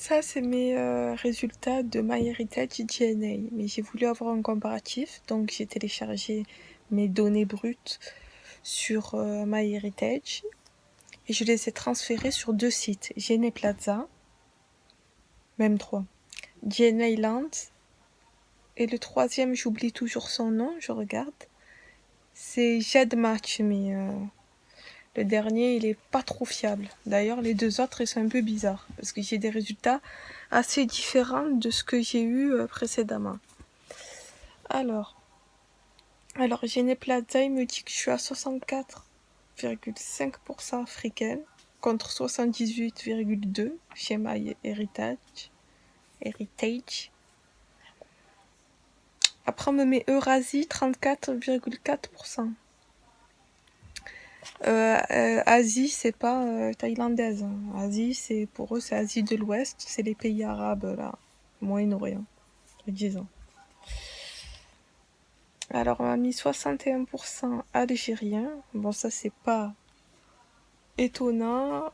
Ça, c'est mes résultats de MyHeritage DNA. Mais j'ai voulu avoir un comparatif, donc j'ai téléchargé mes données brutes sur MyHeritage et je les ai transférées sur 2 sites. DNA Plaza, même 3. DNA Land, et le troisième, j'oublie toujours son nom, je regarde. C'est GEDmatch, mais le dernier, il est pas trop fiable. D'ailleurs, les 2 autres, ils sont un peu bizarres, parce que j'ai des résultats assez différents de ce que j'ai eu précédemment. Alors Gene Plaza, il me dit que je suis à 64,5% africaine, contre 78,2% chez MyHeritage. Après, on me met Eurasie, 34,4%. Asie, c'est pas thaïlandaise. Hein. Asie, c'est pour eux, c'est Asie de l'Ouest, c'est les pays arabes, là, Moyen-Orient, disons. Alors, on m'a mis 61% algérien. Bon, ça, c'est pas étonnant.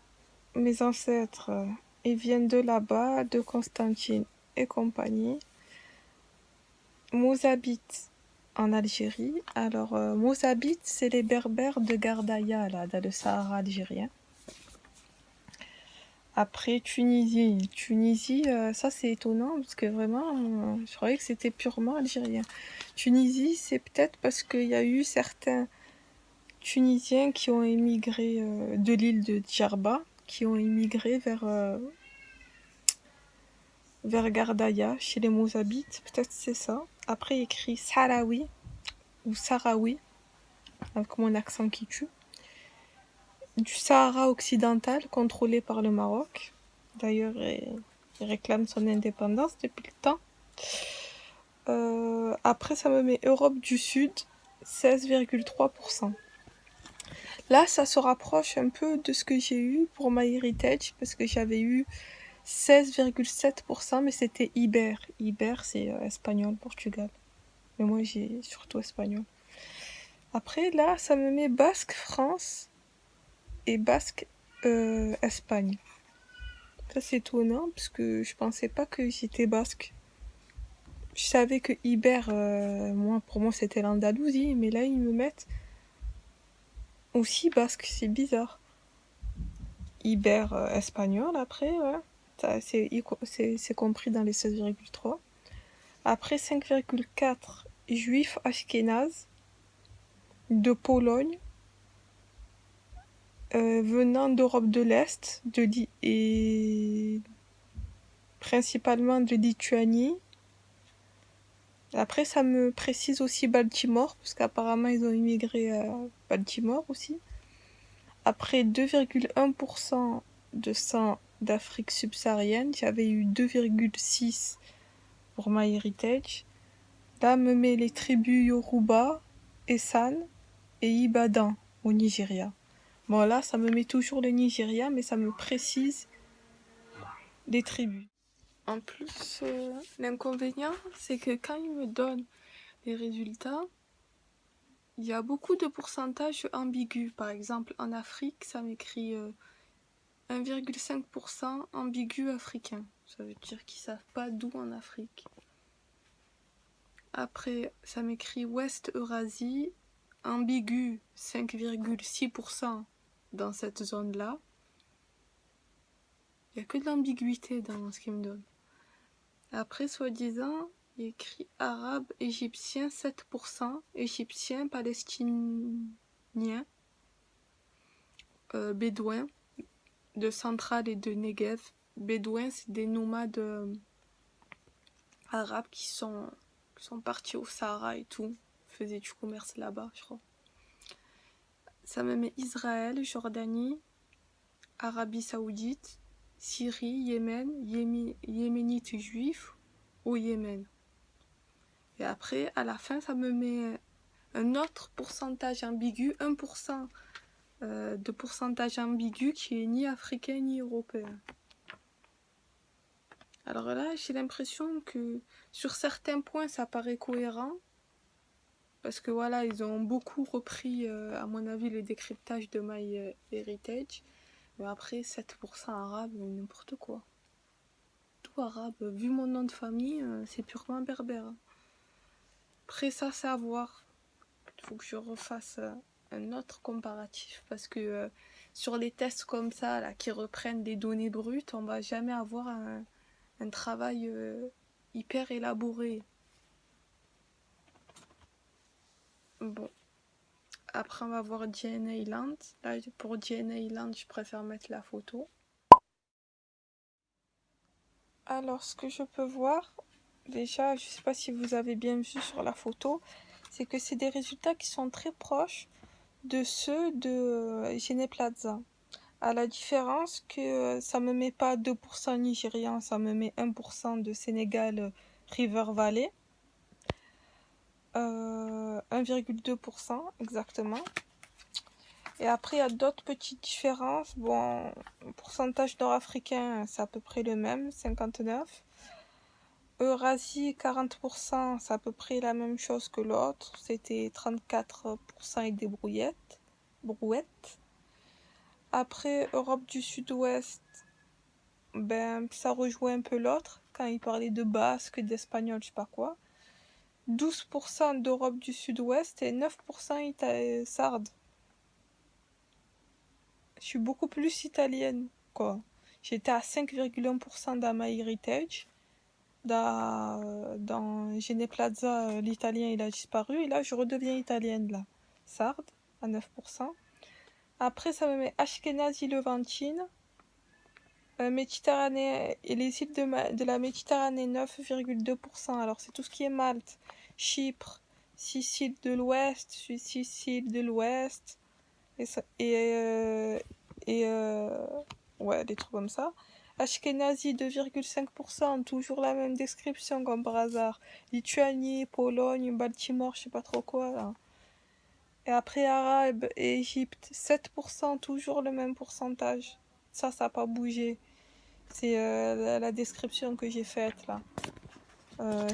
Mes ancêtres, ils viennent de là-bas, de Constantine et compagnie. Mozabit en Algérie. Alors, Mozabit, c'est les berbères de Gardaïa, là, dans le Sahara algérien. Après, Tunisie. Tunisie, ça c'est étonnant parce que vraiment, je croyais que c'était purement algérien. Tunisie, c'est peut-être parce qu'il y a eu certains Tunisiens qui ont émigré de l'île de Djerba, qui ont émigré vers Gardaïa, chez les Mozabites. Peut-être c'est ça. Après, il écrit Sahraoui ou Sahraoui, avec mon accent qui tue. Du Sahara occidental, contrôlé par le Maroc. D'ailleurs, il réclame son indépendance depuis le temps. Après, ça me met Europe du Sud, 16,3%. Là, ça se rapproche un peu de ce que j'ai eu pour MyHeritage, parce que j'avais eu 16,7%, mais c'était Iber. Iber, c'est espagnol, Portugal. Mais moi, j'ai surtout espagnol. Après, là, ça me met Basque, France, et Basque, Espagne. Ça, c'est étonnant, parce que je pensais pas que j'étais basque. Je savais que Iber, pour moi, c'était l'Andalousie, mais là, ils me mettent aussi basque, c'est bizarre. Iber espagnol, après, ouais. C'est compris dans les 16,3. Après, 5,4 juifs ashkénazes de Pologne, venant d'Europe de l'Est, et principalement de Lituanie. Après, ça me précise aussi Baltimore, parce qu'apparemment, ils ont immigré à Baltimore aussi. Après 2,1% de sang d'Afrique subsaharienne, j'avais eu 2,6 pour MyHeritage. Là, me met les tribus Yoruba, Essan et Ibadan au Nigeria. Bon, là, ça me met toujours le Nigeria, mais ça me précise les tribus. En plus, l'inconvénient, c'est que quand il me donne les résultats, il y a beaucoup de pourcentages ambigus. Par exemple, en Afrique, ça m'écrit 1,5% ambigu africain. Ça veut dire qu'ils savent pas d'où en Afrique. Après, ça m'écrit Ouest Eurasie, ambigu 5,6% dans cette zone-là. Il n'y a que de l'ambiguïté dans ce qu'il me donne. Après, soi-disant, il écrit arabe, égyptien 7%, égyptien, palestinien, bédouin, de Centrale et de Negev. Bédouins, c'est des nomades arabes qui sont partis au Sahara et tout, faisaient du commerce là-bas, je crois. Ça me met Israël, Jordanie, Arabie Saoudite, Syrie, Yémen, Yéménites juifs au Yémen. Et après, à la fin, ça me met un autre pourcentage ambigu, 1% de pourcentage ambigu qui est ni africain ni européen. Alors là, j'ai l'impression que sur certains points, ça paraît cohérent. Parce que voilà, ils ont beaucoup repris, à mon avis, le décryptage de MyHeritage. Mais après, 7% arabe, n'importe quoi. coup arabe. Vu mon nom de famille, c'est purement berbère. Après ça, c'est à voir. Il faut que je refasse un autre comparatif parce que sur les tests comme ça, là, qui reprennent des données brutes, on va jamais avoir un travail hyper élaboré. Bon, après on va voir DNA Land. Là, pour DNA Land, je préfère mettre la photo. Alors, ce que je peux voir, déjà, je sais pas si vous avez bien vu sur la photo, c'est que c'est des résultats qui sont très proches de ceux de Geneplaza. À la différence que ça me met pas 2% nigérian, ça me met 1% de Sénégal River Valley. 1,2% exactement. Et après, il y a d'autres petites différences. Bon, le pourcentage nord-africain, c'est à peu près le même, 59. Eurasie, 40%, c'est à peu près la même chose que l'autre. C'était 34% et des brouettes. Après, Europe du Sud-Ouest, ben, ça rejoint un peu l'autre. Quand il parlait de basque, d'espagnol, je sais pas quoi. 12% d'Europe du Sud-Ouest et 9% sarde. Je suis beaucoup plus italienne, quoi. J'étais à 5,1% dans My Heritage. Dans Geneplaza, l'italien, il a disparu. Et là, je redeviens italienne, là. Sarde, à 9%. Après, ça me met Ashkenazi Levantine. Méditerranée et les îles de la Méditerranée, 9,2%. Alors, c'est tout ce qui est Malte, Chypre, Sicile de l'Ouest, Sicile de l'Ouest, ouais, des trucs comme ça. Ashkenazi, 2,5%, toujours la même description comme par hasard. Lituanie, Pologne, Baltimore, je sais pas trop quoi, là. Et après, Arabe et Égypte, 7%, toujours le même pourcentage. Ça n'a pas bougé. C'est la description que j'ai faite, là.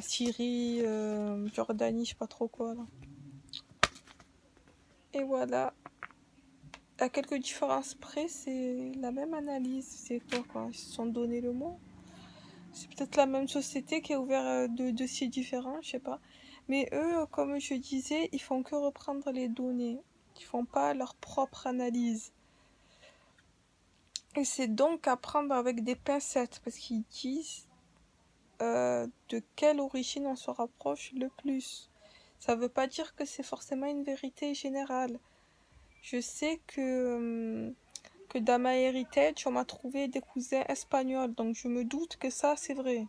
Syrie, Jordanie, je sais pas trop quoi, là. Et voilà. À quelques différences près, c'est la même analyse. C'est quoi? Ils se sont donné le mot. C'est peut-être la même société qui a ouvert deux sites différents, je sais pas. Mais eux, comme je disais, ils font que reprendre les données. Ils font pas leur propre analyse. Et c'est donc à prendre avec des pincettes, parce qu'ils disent de quelle origine on se rapproche le plus. Ça veut pas dire que c'est forcément une vérité générale. Je sais que dans ma héritage, on m'a trouvé des cousins espagnols, donc je me doute que ça, c'est vrai.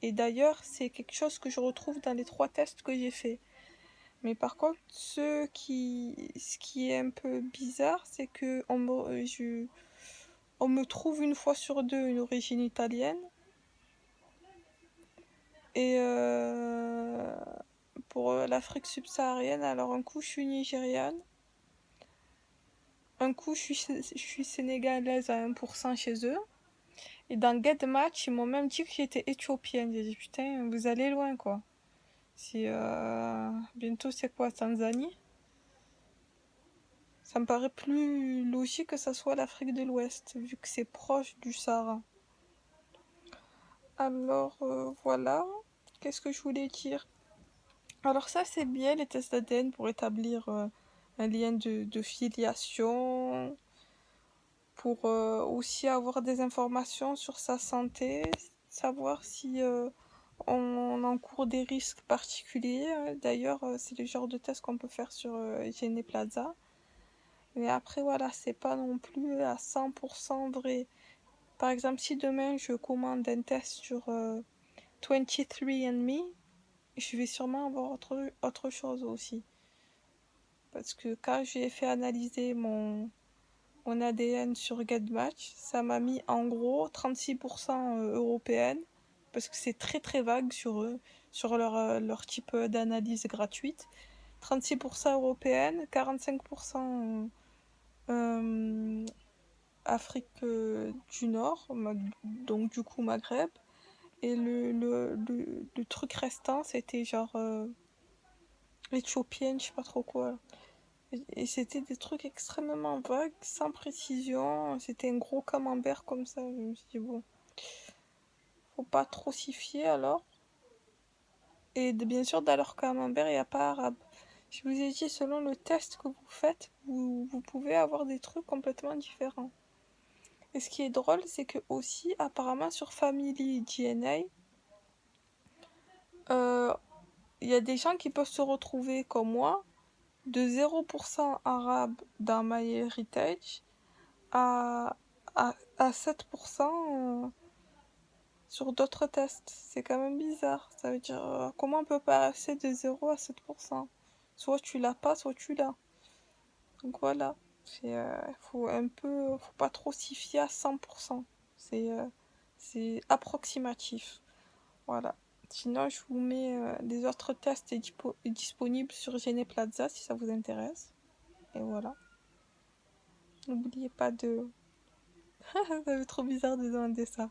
Et d'ailleurs, c'est quelque chose que je retrouve dans les 3 tests que j'ai faits. Mais par contre, ce qui est un peu bizarre, c'est que on me trouve une fois sur deux une origine italienne. Et pour l'Afrique subsaharienne, alors un coup je suis nigériane, un coup je suis sénégalaise à 1% chez eux. Et dans Get Match, ils m'ont même dit que j'étais éthiopienne. J'ai dit putain, vous allez loin quoi. Bientôt c'est quoi, Tanzanie? Ça me paraît plus logique que ça soit l'Afrique de l'Ouest, vu que c'est proche du Sahara. Alors voilà, qu'est-ce que je voulais dire? Alors ça c'est bien les tests d'ADN pour établir un lien de filiation, pour aussi avoir des informations sur sa santé, savoir si on encourt des risques particuliers. D'ailleurs, c'est le genre de test qu'on peut faire sur Geneplaza. Mais après, voilà, c'est pas non plus à 100% vrai. Par exemple, si demain je commande un test sur 23andMe, je vais sûrement avoir autre chose aussi. Parce que quand j'ai fait analyser mon ADN sur GetMatch, ça m'a mis en gros 36% européenne, parce que c'est très très vague sur eux, sur leur type d'analyse gratuite. 36% européenne, 45% Afrique du Nord, donc du coup Maghreb. Et le truc restant, c'était genre éthiopienne, je sais pas trop quoi. Et c'était des trucs extrêmement vagues, sans précision. C'était un gros camembert comme ça. Je me suis dit, bon, Faut pas trop s'y fier alors. Et bien sûr, dans leur camembert, il n'y a pas arabe. Je vous ai dit, selon le test que vous faites, vous pouvez avoir des trucs complètement différents. Et ce qui est drôle, c'est que aussi, apparemment, sur Family DNA, il y a des gens qui peuvent se retrouver comme moi, de 0% arabe dans MyHeritage à, à 7% sur d'autres tests. C'est quand même bizarre. Ça veut dire, comment on peut passer de 0 à 7%? Soit tu l'as pas, soit tu l'as. Donc voilà. Faut pas trop s'y fier à 100%. C'est approximatif. Voilà. Sinon, je vous mets les autres tests disponibles sur Geneplaza si ça vous intéresse. Et voilà. N'oubliez pas de... Ça fait trop bizarre de demander ça.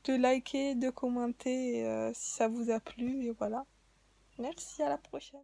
De liker, de commenter si ça vous a plu. Et voilà. Merci, à la prochaine.